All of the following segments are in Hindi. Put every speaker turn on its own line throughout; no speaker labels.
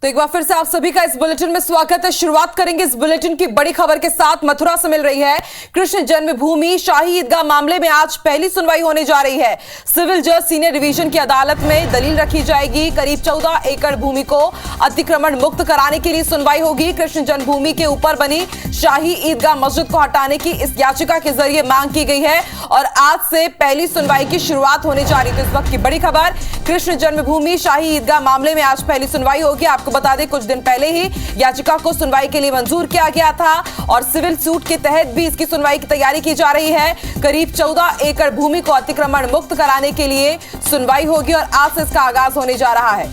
तो एक बार फिर से आप सभी का इस बुलेटिन में स्वागत है। शुरुआत करेंगे इस बुलेटिन की बड़ी खबर के साथ। मथुरा से मिल रही है। कृष्ण जन्मभूमि शाही ईदगाह मामले में आज पहली सुनवाई होने जा रही है। सिविल जज सीनियर डिवीजन की अदालत में दलील रखी जाएगी। करीब 14 एकड़ भूमि को अतिक्रमण मुक्त कराने के लिए सुनवाई होगी। कृष्ण जन्मभूमि के ऊपर बनी शाही ईदगाह मस्जिद को हटाने की इस याचिका के जरिए मांग की गई है और आज से पहली सुनवाई की शुरुआत होने जा रही है। तो इस वक्त की बड़ी खबर, कृष्ण जन्मभूमि शाही ईदगाह मामले में आज पहली सुनवाई होगी। आपको बता दें कुछ दिन पहले ही याचिका को सुनवाई के लिए मंजूर किया गया था और सिविल सूट के तहत भी इसकी सुनवाई की तैयारी की जा रही है। करीब 14 एकड़ भूमि को अतिक्रमण मुक्त कराने के लिए सुनवाई होगी और आज से इसका आगाज होने जा रहा है।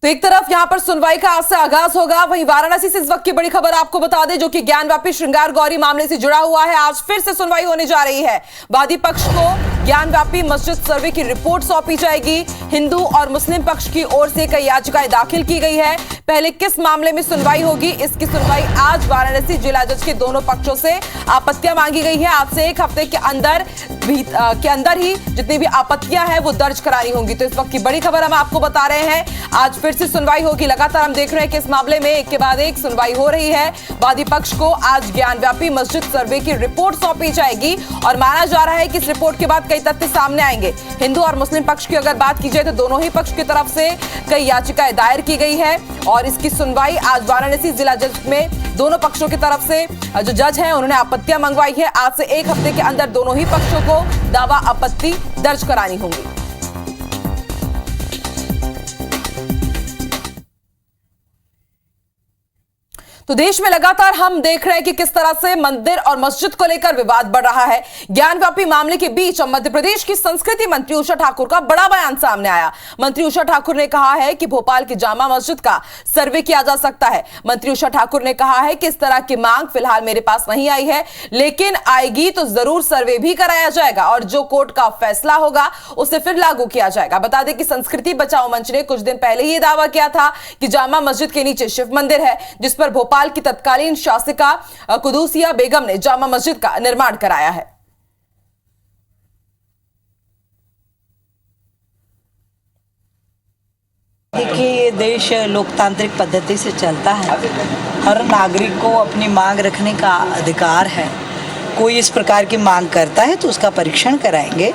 तो एक तरफ यहां पर सुनवाई का आज से आगाज होगा, वहीं वाराणसी से इस वक्त की बड़ी खबर आपको बता दें जो कि ज्ञानव्यापी श्रृंगार गौरी मामले से जुड़ा हुआ है। आज फिर से सुनवाई होने जा रही है। वादी पक्ष को ज्ञानव्यापी मस्जिद सर्वे की रिपोर्ट सौंपी जाएगी। हिंदू और मुस्लिम पक्ष की ओर से कई याचिकाएं दाखिल की गई है। पहले किस मामले में सुनवाई होगी, इसकी सुनवाई आज वाराणसी जिला जज के दोनों पक्षों से आपत्तियां मांगी गई है। आज से एक हफ्ते के अंदर ही जितनी भी आपत्तियां हैं वो दर्ज करानी होंगी। तो इस वक्त की बड़ी खबर हम आपको बता रहे हैं, आज फिर से सुनवाई होगी। लगातार हम देख रहे हैं कि इस मामले में एक के बाद एक सुनवाई हो रही है। वादी पक्ष को आज ज्ञानव्यापी मस्जिद सर्वे की रिपोर्ट सौंपी जाएगी और माना जा रहा है कि इस रिपोर्ट के बाद कई तथ्य सामने आएंगे। हिंदू और मुस्लिम पक्ष की अगर बात की जाए तो दोनों ही पक्ष की तरफ से कई याचिकाएं दायर की गई है और इसकी सुनवाई आज वाराणसी जिला जज में दोनों पक्षों की तरफ से जो जज हैं उन्होंने आपत्तियां मंगवाई है। आज से एक हफ्ते के अंदर दोनों ही पक्षों को दावा आपत्ति दर्ज करानी होंगी। तो देश में लगातार हम देख रहे हैं कि किस तरह से मंदिर और मस्जिद को लेकर विवाद बढ़ रहा है। ज्ञानव्यापी मामले के बीच मध्य प्रदेश की संस्कृति मंत्री उषा ठाकुर का बड़ा बयान सामने आया। मंत्री उषा ठाकुर ने कहा है कि भोपाल की जामा मस्जिद का सर्वे किया जा सकता है। मंत्री उषा ठाकुर ने कहा है कि इस तरह की मांग फिलहाल मेरे पास नहीं आई है, लेकिन आएगी तो जरूर सर्वे भी कराया जाएगा और जो कोर्ट का फैसला होगा उसे फिर लागू किया जाएगा। बता दें कि संस्कृति बचाओ मंच ने कुछ दिन पहले ही दावा किया था कि जामा मस्जिद के नीचे शिव मंदिर है, जिस पर भोपाल की तत्कालीन शासिका कुदूसिया बेगम ने जामा मस्जिद का निर्माण कराया है।
देखिए, ये देश लोकतांत्रिक पद्धति से चलता है। हर नागरिक को अपनी मांग रखने का अधिकार है। कोई इस प्रकार की मांग करता है तो उसका परीक्षण कराएंगे,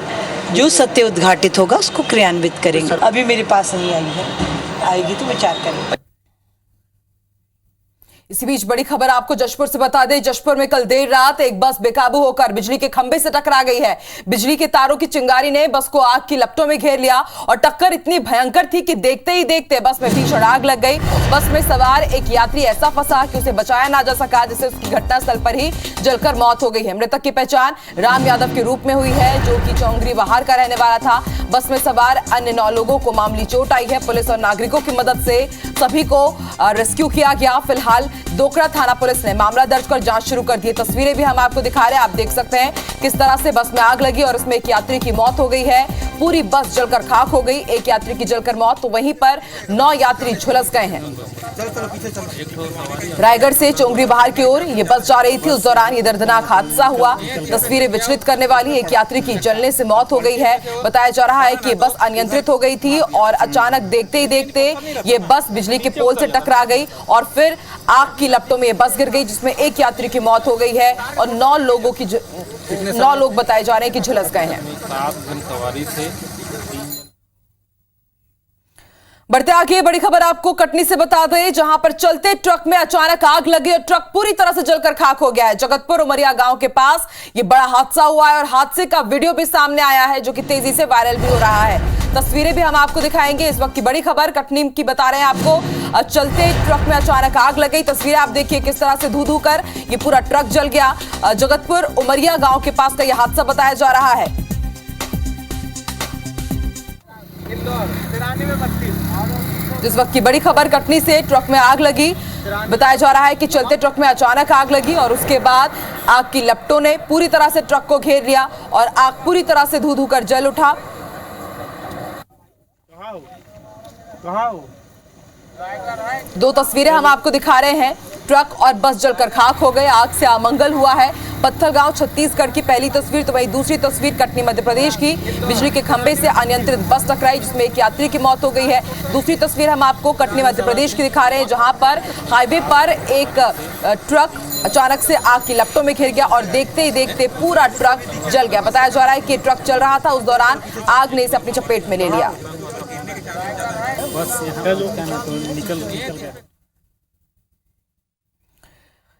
जो सत्य उद्घाटित होगा उसको क्रियान्वित करेंगे। अभी मेरे पास नहीं आई है, आएगी तो विचार करेंगे।
इसी बीच बड़ी खबर आपको जशपुर से बता दें। जशपुर में कल देर रात एक बस बेकाबू होकर बिजली के खंभे से टकरा गई है। बिजली के तारों की चिंगारी ने बस को आग की लपटों में घेर लिया और टक्कर इतनी भयंकर थी कि देखते ही देखते बस में भीषण आग लग गई। बस में सवार एक यात्री ऐसा फंसा कि उसे बचाया ना जा सका, जिससे उसकी घटनास्थल पर ही जलकर मौत हो गई है। मृतक की पहचान राम यादव के रूप में हुई है, जो कि चौंगरी बहार का रहने वाला था। बस में सवार अन्य 9 लोगों को मामूली चोट आई है। पुलिस और नागरिकों की मदद से सभी को रेस्क्यू किया गया। फिलहाल डोकरा थाना पुलिस ने मामला दर्ज कर जांच शुरू कर दी है। तस्वीरें भी हम आपको दिखा रहे हैं, आप देख सकते हैं किस तरह से बस में आग लगी और इसमें एक यात्री की मौत हो गई है। पूरी बस जलकर खाक हो गई। एक यात्री की जलकर मौत, तो वहीं पर 9 यात्री झुलस गए हैं। रायगढ़ से चोंगरी बहार की ओर ये बस जा रही थी, उस दौरान ये दर्दनाक हादसा हुआ। तस्वीरें विचलित करने वाली, एक यात्री की जलने से मौत हो गई है। बताया जा रहा है कि बस अनियंत्रित हो गई थी और अचानक देखते ही देखते ये बस बिजली के पोल से टकरा गई और फिर आग की लपटों में ये बस गिर गई, जिसमें एक यात्री की मौत हो गई है और 9 लोग बताए जा रहे हैं कि झुलस गए हैं। बढ़ते आगे बड़ी खबर आपको कटनी से बता दें, जहां पर चलते ट्रक में अचानक आग लगी और ट्रक पूरी तरह से जलकर खाक हो गया है। जगतपुर उमरिया गांव के पास ये बड़ा हादसा हुआ है और हादसे का वीडियो भी सामने आया है, जो कि तेजी से वायरल भी हो रहा है। तस्वीरें भी हम आपको दिखाएंगे। इस वक्त की बड़ी खबर कटनी की बता रहे हैं आपको, चलते ट्रक में अचानक आग लग गई। तस्वीरें आप देखिए किस तरह से धू कर ये पूरा ट्रक जल गया। जगतपुर उमरिया गांव के पास का यह हादसा बताया जा रहा है। जिस वक्त की बड़ी खबर कटनी से, ट्रक में आग लगी। बताया जा रहा है कि चलते ट्रक में अचानक आग लगी और उसके बाद आग की लपटों ने पूरी तरह से ट्रक को घेर लिया और आग पूरी तरह से धू कर जल उठा। दो तस्वीरें हम आपको दिखा रहे हैं। ट्रक और बस जलकर खाक हो गए, आग से अमंगल हुआ है। पत्थलगांव छत्तीसगढ़ की पहली तस्वीर, तो वहीं दूसरी तस्वीर कटनी मध्य प्रदेश की। बिजली के खंभे से अनियंत्रित बस टकराई जिसमें एक यात्री की मौत हो गई है। दूसरी तस्वीर हम आपको कटनी मध्य प्रदेश की दिखा रहे हैं, जहां पर हाईवे पर एक ट्रक अचानक से आग की लपटों में घिर गया और देखते ही देखते पूरा ट्रक जल गया। बताया जा रहा है कि ट्रक चल रहा था, उस दौरान आग ने इसे अपनी चपेट में ले लिया।
बस निकल गया।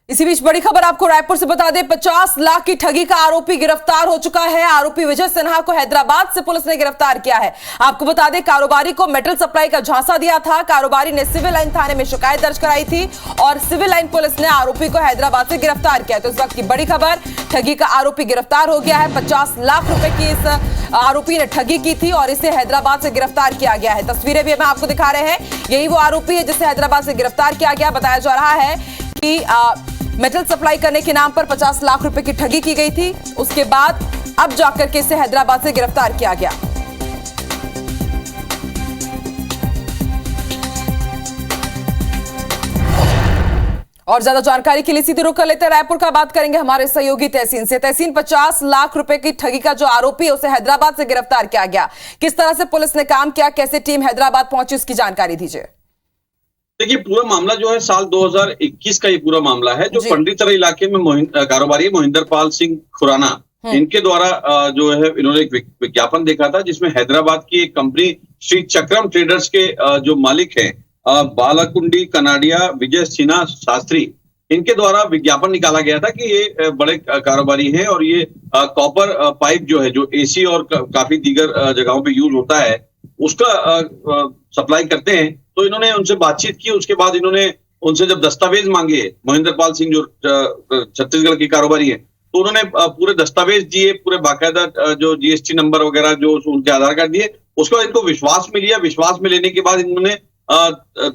इसी बीच बड़ी खबर आपको रायपुर से बता दें, 50 लाख की ठगी का आरोपी गिरफ्तार हो चुका है। आरोपी विजय सिन्हा को हैदराबाद से पुलिस ने गिरफ्तार किया है। आपको बता दें, कारोबारी को मेटल सप्लाई का झांसा दिया था। कारोबारी ने सिविल लाइन थाने में शिकायत दर्ज कराई थी और सिविल लाइन पुलिस ने आरोपी को हैदराबाद से गिरफ्तार किया। तो इस वक्त की बड़ी खबर, ठगी का आरोपी गिरफ्तार हो गया है। 50 लाख रुपए की इस आरोपी ने ठगी की थी और इसे हैदराबाद से गिरफ्तार किया गया है। तस्वीरें भी हम आपको दिखा रहे हैं। यही वो आरोपी है जिसे हैदराबाद से गिरफ्तार किया गया। बताया जा रहा है कि मेटल सप्लाई करने के नाम पर 50 लाख रुपए की ठगी की गई थी। उसके बाद अब जाकर के इसे हैदराबाद से गिरफ्तार किया गया। और ज्यादा जानकारी के लिए सीधे रुख कर लेते हैं रायपुर का। बात करेंगे हमारे सहयोगी तहसीन से। तहसीन, 50 लाख रुपए की ठगी का जो आरोपी है उसे हैदराबाद से गिरफ्तार किया गया। किस तरह से पुलिस ने काम किया, कैसे टीम हैदराबाद पहुंची, उसकी जानकारी दीजिए।
देखिए, पूरा मामला जो है साल 2021 का ये पूरा मामला है। जो पंडितरा इलाके में कारोबारी मोहिंदर पाल सिंह खुराना, इनके द्वारा जो है इन्होंने एक विज्ञापन देखा था जिसमें हैदराबाद की एक कंपनी श्री चक्रम ट्रेडर्स के जो मालिक हैं बालाकुंडी कनाडिया विजय सिन्हा शास्त्री, इनके द्वारा विज्ञापन निकाला गया था कि ये बड़े कारोबारी हैं और ये कॉपर पाइप जो है, जो एसी और काफी दीगर जगहों पे यूज होता है, उसका सप्लाई करते हैं। तो इन्होंने उनसे बातचीत की। उसके बाद इन्होंने उनसे जब दस्तावेज मांगे, महेंद्र पाल सिंह जो छत्तीसगढ़ के कारोबारी हैं, तो उन्होंने पूरे दस्तावेज दिए, पूरे बाकायदा जो जीएसटी नंबर वगैरह जो उनके आधार कार्ड दिए। उसके बाद इनको विश्वास में लिया। विश्वास में लेने के बाद इन्होंने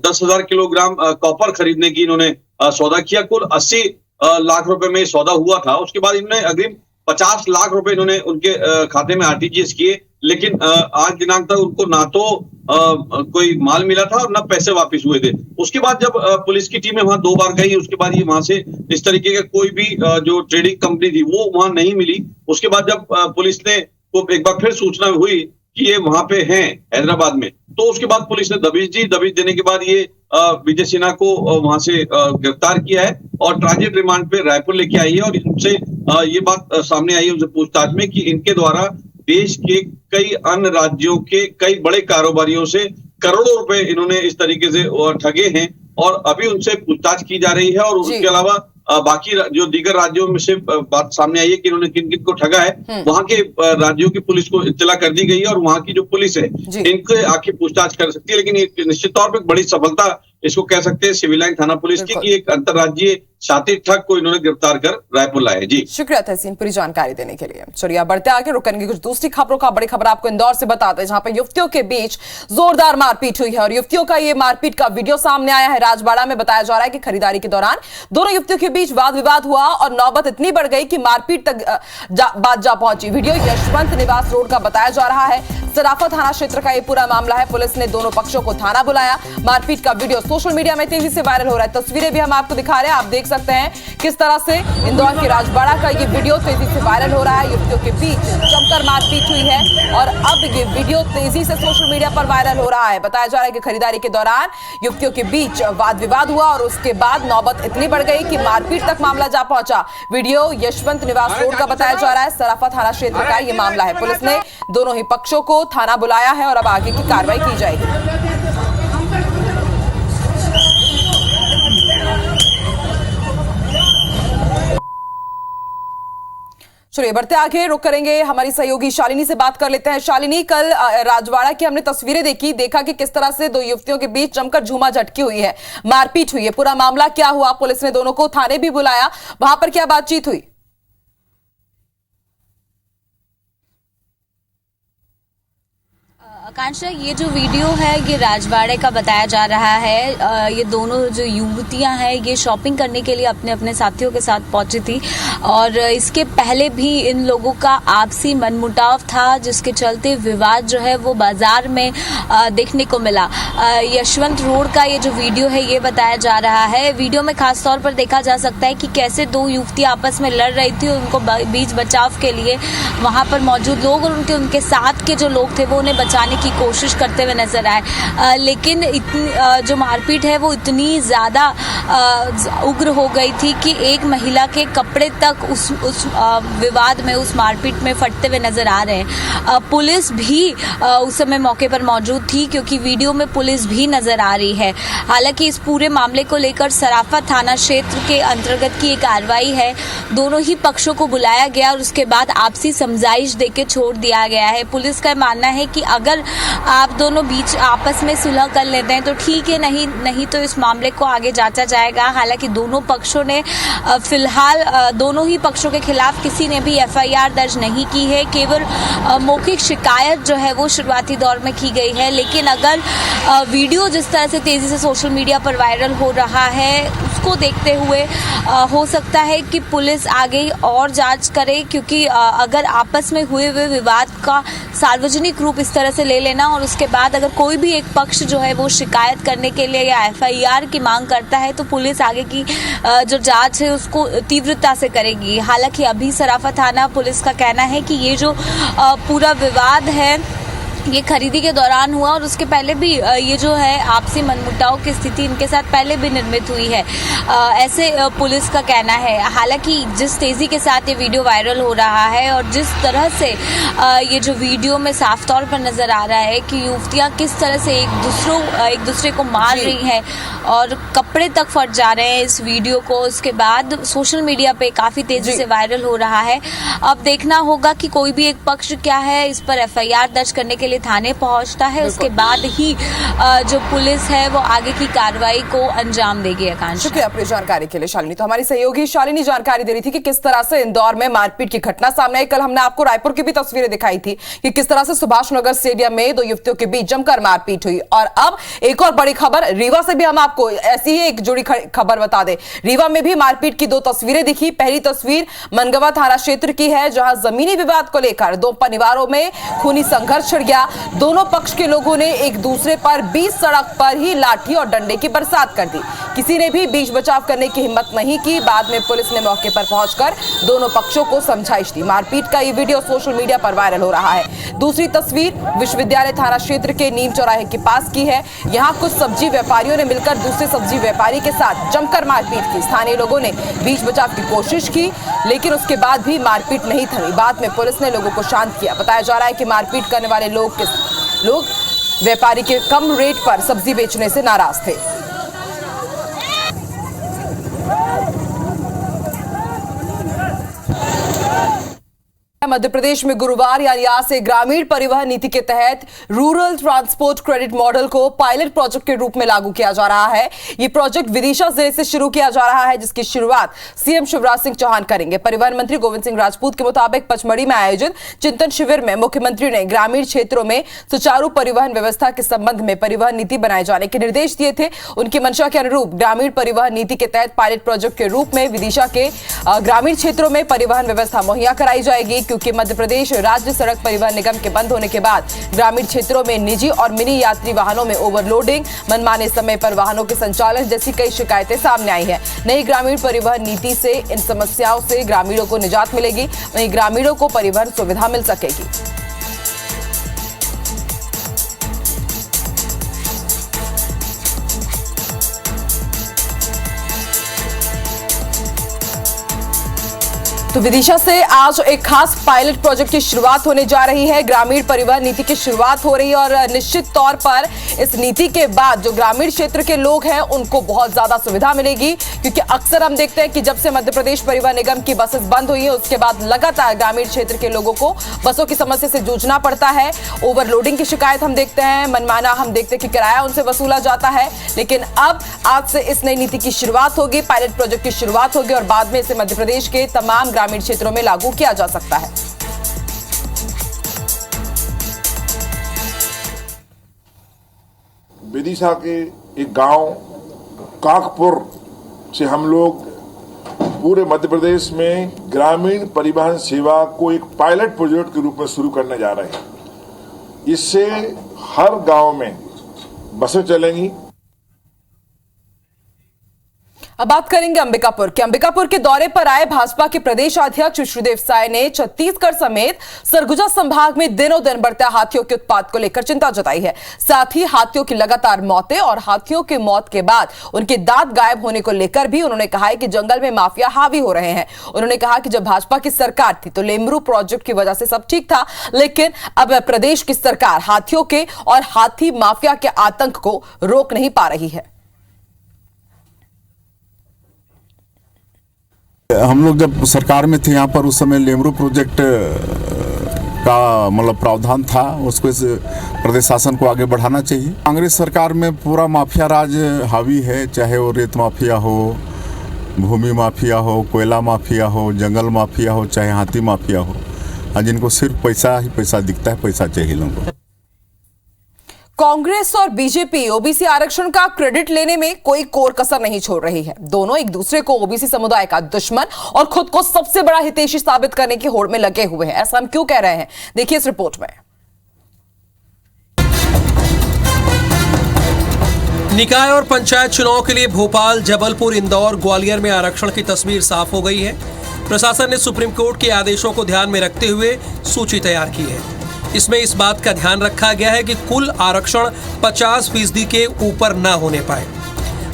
10,000 किलोग्राम कॉपर खरीदने की इन्होंने सौदा किया। कुल 80 लाख रुपए में सौदा हुआ था। उसके बाद इन्होंने अग्रिम 50 लाख रुपए इन्होंने उनके खाते में आरटीजीएस किए, लेकिन आज दिनांक तक उनको ना तो कोई माल मिला था और ना पैसे वापस हुए थे। उसके बाद जब पुलिस की टीमें वहां 2 बार गई, उसके बाद ये वहां से इस तरीके का कोई भी जो ट्रेडिंग कंपनी थी वो वहां नहीं मिली। उसके बाद जब पुलिस ने को एक बार फिर सूचना हुई कि ये वहां पे हैं हैदराबाद में, तो उसके बाद पुलिस ने दबिश दी। दबिश देने के बाद ये विजय सिन्हा को वहां से गिरफ्तार किया है और ट्रांजिट रिमांड पे रायपुर लेके आई है। और इनसे ये बात सामने आई है उनसे पूछताछ में कि इनके द्वारा देश के कई अन्य राज्यों के कई बड़े कारोबारियों से करोड़ों रुपए इन्होंने इस तरीके से ठगे हैं और अभी उनसे पूछताछ की जा रही है। और उसके अलावा बाकी जो दीगर राज्यों में से बात सामने आई है कि इन्होंने किन किन को ठगा है, वहां के राज्यों की पुलिस को इत्तला कर दी गई है और वहां की जो पुलिस है इनके आके पूछताछ कर सकती है। लेकिन ये निश्चित तौर पर बड़ी सफलता इसको कह सकते हैं सिविल लाइन थाना पुलिस की कि एक अंतर्राज्यीय शातिर ठग को इन्होंने गिरफ्तार कर रायपुर लाए। जी
शुक्रिया तहसीन पूरी जानकारी देने के लिए। चलिए बढ़ते आगे, रुकेंगे कुछ दूसरी खबरों का। बड़ी खबर आपको इंदौर से बताते हैं, जहां पर युवतियों के बीच जोरदार मारपीट हुई है और युवतियों का ये मारपीट का वीडियो सामने आया है राजबाड़ा में। बताया जा रहा है कि खरीदारी के दौरान दोनों युवतियों के बीच वाद विवाद हुआ और नौबत इतनी बढ़ गई कि मारपीट तक बात जा पहुंची। वीडियो यशवंत निवास रोड का बताया जा रहा है। सराफा थाना क्षेत्र का ये पूरा मामला है। पुलिस ने दोनों पक्षों को थाना बुलाया। मारपीट का वीडियो सोशल मीडिया में तेजी से वायरल हो रहा है। तस्वीरें भी हम आपको दिखा रहे हैं, आप देख सकते हैं किस तरह से इंदौर के राजबाड़ा का ये वीडियो तेजी से वायरल हो रहा है। युवतियों के बीच जमकर मारपीट हुई है और अब ये वीडियो तेजी से सोशल मीडिया पर वायरल हो रहा है। बताया जा रहा है कि खरीदारी के दौरान युवतियों के बीच वाद विवाद हुआ और उसके बाद नौबत इतनी बढ़ गई कि मारपीट तक मामला जा पहुंचा। वीडियो यशवंत निवास रोड का बताया जा रहा है। सराफा थाना क्षेत्र का ये मामला है। पुलिस ने दोनों ही पक्षों को थाना बुलाया है और अब आगे की कार्रवाई की जाएगी। चलिए बढ़ते आगे, रुक करेंगे हमारी सहयोगी शालिनी से बात कर लेते हैं। शालिनी, कल राजवाड़ा की हमने तस्वीरें देखा कि किस तरह से दो युवतियों के बीच जमकर झूमा झटकी हुई है, मारपीट हुई है। पूरा मामला क्या हुआ? पुलिस ने दोनों को थाने भी बुलाया, वहां पर क्या बातचीत हुई?
आकांक्षा, ये जो वीडियो है ये राजवाड़े का बताया जा रहा है। ये दोनों जो युवतियां हैं ये शॉपिंग करने के लिए अपने अपने साथियों के साथ पहुंची थी और इसके पहले भी इन लोगों का आपसी मनमुटाव था, जिसके चलते विवाद जो है वो बाजार में देखने को मिला। यशवंत रोड का ये जो वीडियो है ये बताया जा रहा है। वीडियो में खास तौर पर देखा जा सकता है कि कैसे दो युवतियां आपस में लड़ रही थी और उनको बीच बचाव के लिए वहां पर मौजूद लोग और उनके साथ के जो लोग थे वो उन्हें बचाने की कोशिश करते हुए नजर आए। लेकिन इतनी जो मारपीट है वो इतनी ज़्यादा उग्र हो गई थी कि एक महिला के कपड़े तक उस विवाद में, उस मारपीट में फटते हुए नजर आ रहे हैं। पुलिस भी उस समय मौके पर मौजूद थी, क्योंकि वीडियो में पुलिस भी नजर आ रही है। हालांकि इस पूरे मामले को लेकर सराफा थाना क्षेत्र के अंतर्गत की एक कार्रवाई है। दोनों ही पक्षों को बुलाया गया और उसके बाद आपसी समझाइश देके छोड़ दिया गया है। पुलिस का मानना है कि अगर आप दोनों बीच आपस में सुलह कर लेते हैं तो ठीक है, नहीं तो इस मामले को आगे जांचा जाएगा। हालांकि दोनों पक्षों ने फिलहाल दोनों ही पक्षों के खिलाफ किसी ने भी एफआईआर दर्ज नहीं की है। केवल मौखिक शिकायत जो है वो शुरुआती दौर में की गई है। लेकिन अगर वीडियो जिस तरह से तेजी से सोशल मीडिया पर वायरल हो रहा है उसको देखते हुए हो सकता है कि पुलिस आगे और जांच करे, क्योंकि अगर आपस में हुए विवाद का सार्वजनिक रूप इस तरह से ले लेना और उसके बाद अगर कोई भी एक पक्ष जो है वो शिकायत करने के लिए या एफआईआर की मांग करता है तो पुलिस आगे की जो जांच है उसको तीव्रता से करेगी। हालांकि अभी सराफा थाना पुलिस का कहना है कि ये जो पूरा विवाद है ये खरीदी के दौरान हुआ और उसके पहले भी ये जो है आपसी मनमुटाव की स्थिति इनके साथ पहले भी निर्मित हुई है, ऐसे पुलिस का कहना है। हालांकि जिस तेजी के साथ ये वीडियो वायरल हो रहा है और जिस तरह से ये जो वीडियो में साफ तौर पर नजर आ रहा है कि युवतियां किस तरह से एक दूसरे को मार रही हैं और कपड़े तक फट जा रहे हैं इस वीडियो को, उसके बाद सोशल मीडिया पे काफी तेजी से वायरल हो रहा है। अब देखना होगा कि कोई भी एक पक्ष क्या है इस पर एफआईआर दर्ज करने के लिए थाने पहुंचता है, उसके बाद ही जो पुलिस है वो आगे की कार्रवाई को अंजाम देगी। आकांक्षा,
शुक्रिया अपनी जानकारी के लिए शालिनी। तो हमारी सहयोगी शालिनी जानकारी दे रही थी कि किस तरह से इंदौर में मारपीट की घटना सामने आई। कल हमने आपको रायपुर की भी तस्वीरें दिखाई थी कि किस तरह से सुभाष नगर स्टेडियम में दो युवतियों के बीच जमकर मारपीट हुई। और अब एक और बड़ी खबर रीवा से भी हम आपको ऐसी ही एक जुड़ी खबर बता दें। रीवा में भी मारपीट की दो तस्वीरें दिखी। पहली तस्वीर मनगवा थाना क्षेत्र की है, जहां जमीनी विवाद को लेकर दो परिवारों में खूनी संघर्ष छिड़ गया। दोनों पक्ष के लोगों ने एक दूसरे पर बीच सड़क पर ही लाठी और डंडे की बरसात कर दी। किसी ने भी बीच बचाव करने की हिम्मत नहीं की। बाद में पुलिस ने मौके पर पहुंचकर दोनों पक्षों को समझाइश दी। मारपीट का ये वीडियो सोशल मीडिया पर वायरल हो रहा है। दूसरी तस्वीर विश्वविद्यालय थाना क्षेत्र के नीम चौराहे के पास की है। यहां कुछ सब्जी व्यापारियों ने मिलकर दूसरे सब्जी व्यापारी के साथ जमकर मारपीट की। स्थानीय लोगों ने बीच बचाव की कोशिश की, लेकिन उसके बाद भी मारपीट नहीं थमी। बाद में पुलिस ने लोगों को शांत किया। बताया जा रहा है कि मारपीट करने वाले लोग व्यापारी के कम रेट पर सब्जी बेचने से नाराज थे। मध्य प्रदेश में गुरुवार यानी आज से ग्रामीण परिवहन नीति के तहत रूरल ट्रांसपोर्ट क्रेडिट मॉडल को पायलट प्रोजेक्ट के रूप में लागू किया जा रहा है। ये प्रोजेक्ट विदिशा जिले से शुरू किया जा रहा है, जिसकी शुरुआत सीएम शिवराज सिंह चौहान करेंगे। परिवहन मंत्री गोविंद सिंह राजपूत के मुताबिक पचमढ़ी में आयोजित चिंतन शिविर में मुख्यमंत्री ने ग्रामीण क्षेत्रों में सुचारू परिवहन व्यवस्था के संबंध में परिवहन नीति बनाए जाने के निर्देश दिए थे। उनकी मंशा के अनुरूप ग्रामीण परिवहन नीति के तहत पायलट प्रोजेक्ट के रूप में विदिशा के ग्रामीण क्षेत्रों में परिवहन व्यवस्था मुहैया कराई जाएगी, क्योंकि मध्य प्रदेश राज्य सड़क परिवहन निगम के बंद होने के बाद ग्रामीण क्षेत्रों में निजी और मिनी यात्री वाहनों में ओवरलोडिंग, मनमाने समय पर वाहनों के संचालन जैसी कई शिकायतें सामने आई हैं। नई ग्रामीण परिवहन नीति से इन समस्याओं से ग्रामीणों को निजात मिलेगी, वहीं ग्रामीणों को परिवहन सुविधा मिल सकेगी। तो विदिशा से आज एक खास पायलट प्रोजेक्ट की शुरुआत होने जा रही है। ग्रामीण परिवहन नीति की शुरुआत हो रही है और निश्चित तौर पर इस नीति के बाद जो ग्रामीण क्षेत्र के लोग हैं उनको बहुत ज्यादा सुविधा मिलेगी, क्योंकि अक्सर हम देखते हैं कि जब से मध्य प्रदेश परिवहन निगम की बसेस बंद हुई है उसके बाद लगातार ग्रामीण क्षेत्र के लोगों को बसों की समस्या से जूझना पड़ता है। ओवरलोडिंग की शिकायत हम देखते हैं, मनमाना हम देखते हैं कि किराया उनसे वसूला जाता है। लेकिन अब आज से इस नई नीति की शुरुआत होगी, पायलट प्रोजेक्ट की शुरुआत होगी और बाद में इसे मध्य प्रदेश के तमाम ग्रामीण क्षेत्रों में लागू किया जा सकता है।
विदिशा के एक गांव काकपुर से हम लोग पूरे मध्य प्रदेश में ग्रामीण परिवहन सेवा को एक पायलट प्रोजेक्ट के रूप में शुरू करने जा रहे हैं। इससे हर गांव में बसें चलेंगी।
अब बात करेंगे अंबिकापुर के। अंबिकापुर के दौरे पर आए भाजपा के प्रदेश अध्यक्ष श्रीदेव साय ने छत्तीसगढ़ समेत सरगुजा संभाग में दिनों दिन बढ़ते हाथियों के उत्पात को लेकर चिंता जताई है। साथ ही हाथियों की लगातार मौतें और हाथियों की मौत के बाद उनके दांत गायब होने को लेकर भी उन्होंने कहा है कि जंगल में माफिया हावी हो रहे हैं। उन्होंने कहा कि जब भाजपा की सरकार थी तो लेमरू प्रोजेक्ट की वजह से सब ठीक था, लेकिन अब प्रदेश की सरकार हाथियों के और हाथी माफिया के आतंक को रोक नहीं पा रही है।
हम लोग जब सरकार में थे यहाँ पर, उस समय लेमरू प्रोजेक्ट का मतलब प्रावधान था, उसको इस प्रदेश शासन को आगे बढ़ाना चाहिए। कांग्रेस सरकार में पूरा माफिया राज हावी है, चाहे वो रेत माफिया हो, भूमि माफिया हो, कोयला माफिया हो, जंगल माफिया हो, चाहे हाथी माफिया हो, जिनको सिर्फ पैसा ही पैसा दिखता है, पैसा चाहिए लोगों को।
कांग्रेस और बीजेपी ओबीसी आरक्षण का क्रेडिट लेने में कोई कोर कसर नहीं छोड़ रही है। दोनों एक दूसरे को ओबीसी समुदाय का दुश्मन और खुद को सबसे बड़ा हितैषी साबित करने की होड़ में लगे हुए हैं। ऐसा हम क्यों कह रहे हैं, देखिए इस रिपोर्ट में।
निकाय और पंचायत चुनाव के लिए भोपाल, जबलपुर, इंदौर, ग्वालियर में आरक्षण की तस्वीर साफ हो गई है। प्रशासन ने सुप्रीम कोर्ट के आदेशों को ध्यान में रखते हुए सूची तैयार की है। इसमें इस बात का ध्यान रखा गया है कि कुल आरक्षण 50% के ऊपर न होने पाए।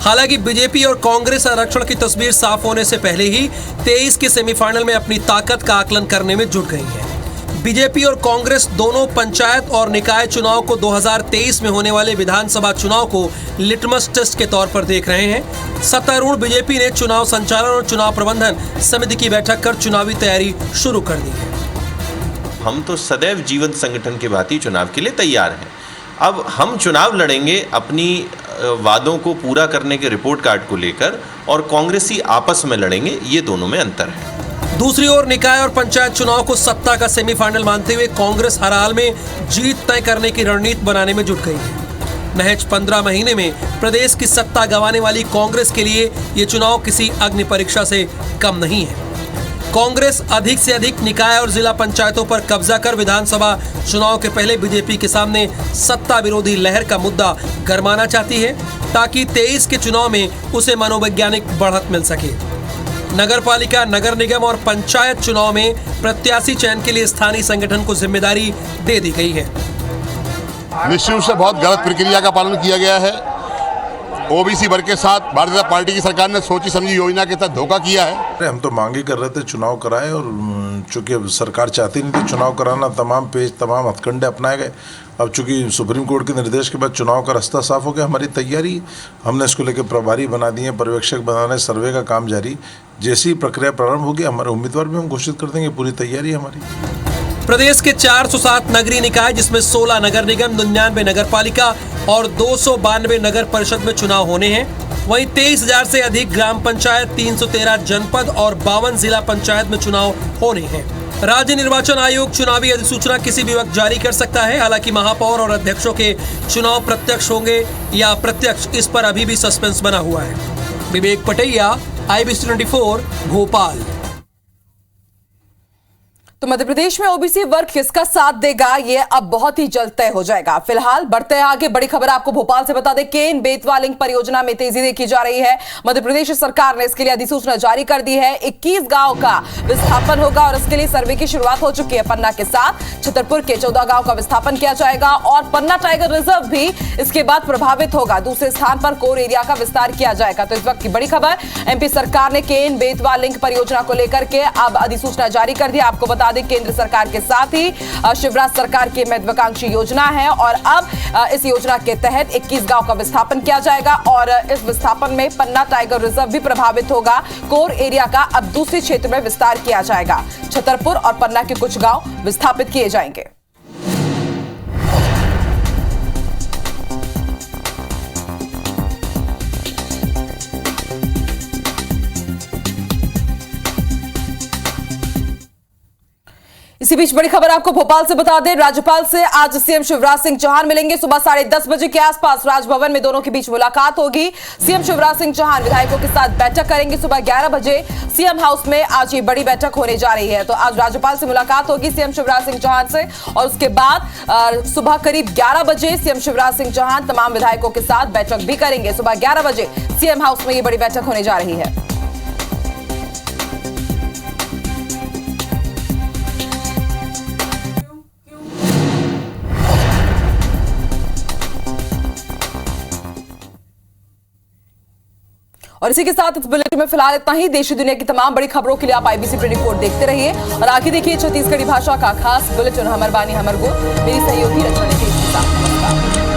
हालांकि बीजेपी और कांग्रेस आरक्षण की तस्वीर साफ होने से पहले ही 23 के सेमीफाइनल में अपनी ताकत का आकलन करने में जुट गई है। बीजेपी और कांग्रेस दोनों पंचायत और निकाय चुनाव को 2023 में होने वाले विधानसभा चुनाव को लिटमस टेस्ट के तौर पर देख रहे हैं। सत्तारूढ़ बीजेपी ने चुनाव संचालन और चुनाव प्रबंधन समिति की बैठक कर चुनावी तैयारी शुरू कर दी है।
हम तो सदैव जीवंत संगठन के भांति चुनाव के लिए तैयार हैं। अब हम चुनाव लड़ेंगे अपनी वादों को पूरा करने के रिपोर्ट कार्ड को लेकर, और कांग्रेसी आपस में लड़ेंगे, ये दोनों में अंतर है।
दूसरी ओर निकाय और पंचायत चुनाव को सत्ता का सेमीफाइनल मानते हुए कांग्रेस हर हाल में जीत तय करने की रणनीति बनाने में जुट गई है। महज 15 महीने में प्रदेश की सत्ता गंवाने वाली कांग्रेस के लिए ये चुनाव किसी अग्नि परीक्षा से कम नहीं है। कांग्रेस अधिक से अधिक निकाय और जिला पंचायतों पर कब्जा कर विधानसभा चुनाव के पहले बीजेपी के सामने सत्ता विरोधी लहर का मुद्दा गरमाना चाहती है, ताकि 23 के चुनाव में उसे मनोवैज्ञानिक बढ़त मिल सके। नगरपालिका, नगर निगम और पंचायत चुनाव में प्रत्याशी चयन के लिए स्थानीय संगठन को जिम्मेदारी दे दी गई है।
निश्चित रूप से बहुत गलत प्रक्रिया का पालन किया गया है। ओबीसी वर्ग के साथ भारतीय जनता पार्टी की सरकार ने सोची समझी योजना के तहत धोखा किया है।
हम तो मांग ही कर रहे थे चुनाव कराएं, और चूंकि अब सरकार चाहती नहीं थी चुनाव कराना, तमाम पेज तमाम हथकंडे अपनाए गए। अब चूंकि सुप्रीम कोर्ट के निर्देश के बाद चुनाव का रास्ता साफ हो गया, हमारी तैयारी, हमने इसको लेकर प्रभारी बना दिए, पर्यवेक्षक बनाने, सर्वे का काम जारी। जैसी प्रक्रिया प्रारंभ होगी हमारे उम्मीदवार भी हम घोषित कर देंगे। पूरी तैयारी है हमारी।
प्रदेश के 407 नगरीय निकाय, जिसमें 16 नगर निगम, 99 नगर पालिका और 292 नगर परिषद में चुनाव होने हैं। वहीं 23,000 से अधिक ग्राम पंचायत, 313 जनपद और 52 जिला पंचायत में चुनाव होने हैं। राज्य निर्वाचन आयोग चुनावी अधिसूचना किसी भी वक्त जारी कर सकता है। हालांकि महापौर और अध्यक्षों के चुनाव प्रत्यक्ष होंगे या अप्रत्यक्ष, इस पर अभी भी सस्पेंस बना हुआ है। विवेक पटैया, IBC 24, भोपाल।
तो मध्य प्रदेश में ओबीसी वर्ग किसका साथ देगा, ये अब बहुत ही जल्द तय हो जाएगा। फिलहाल बढ़ते हैं आगे, बड़ी खबर आपको भोपाल से बता दें। केन बेतवा लिंक परियोजना में तेजी देखी जा रही है। मध्य प्रदेश सरकार ने इसके लिए अधिसूचना जारी कर दी है। 21 गांव का विस्थापन होगा और इसके लिए सर्वे की शुरुआत हो चुकी है। पन्ना के साथ छतरपुर के 14 गांव का विस्थापन किया जाएगा और पन्ना टाइगर रिजर्व भी इसके बाद प्रभावित होगा। दूसरे स्थान पर कोर एरिया का विस्तार किया जाएगा। तो इस वक्त की बड़ी खबर, एमपी सरकार ने केन बेतवा लिंक परियोजना को लेकर के अब अधिसूचना जारी कर दी। आपको बता दें, केंद्र सरकार के साथ ही शिवराज सरकार की महत्वाकांक्षी योजना है और अब इस योजना के तहत 21 गांव का विस्थापन किया जाएगा और इस विस्थापन में पन्ना टाइगर रिजर्व भी प्रभावित होगा। कोर एरिया का अब दूसरे क्षेत्र में विस्तार किया जाएगा। छतरपुर और पन्ना के कुछ गांव विस्थापित किए जाएंगे। इसी बीच बड़ी खबर आपको भोपाल से बता दें, राज्यपाल से आज सीएम शिवराज सिंह चौहान मिलेंगे। सुबह 10:30 बजे के आसपास राजभवन में दोनों के बीच मुलाकात होगी। सीएम शिवराज सिंह चौहान विधायकों के साथ बैठक करेंगे। सुबह 11 बजे सीएम हाउस में आज ये बड़ी बैठक होने जा रही है। तो आज राज्यपाल से मुलाकात होगी सीएम शिवराज सिंह चौहान से, और उसके बाद सुबह करीब 11 बजे सीएम शिवराज सिंह चौहान तमाम विधायकों के साथ बैठक भी करेंगे। सुबह 11 बजे सीएम हाउस में ये बड़ी बैठक होने जा रही है। और इसी के साथ इस बुलेटिन में फिलहाल इतना ही। देश दुनिया की तमाम बड़ी खबरों के लिए आप IBC प्री रिपोर्ट देखते रहिए और आगे देखिए छत्तीसगढ़ी भाषा का खास बुलेटिन हमर बानी हमर गोद। मेरी सहयोगी रचना के साथ।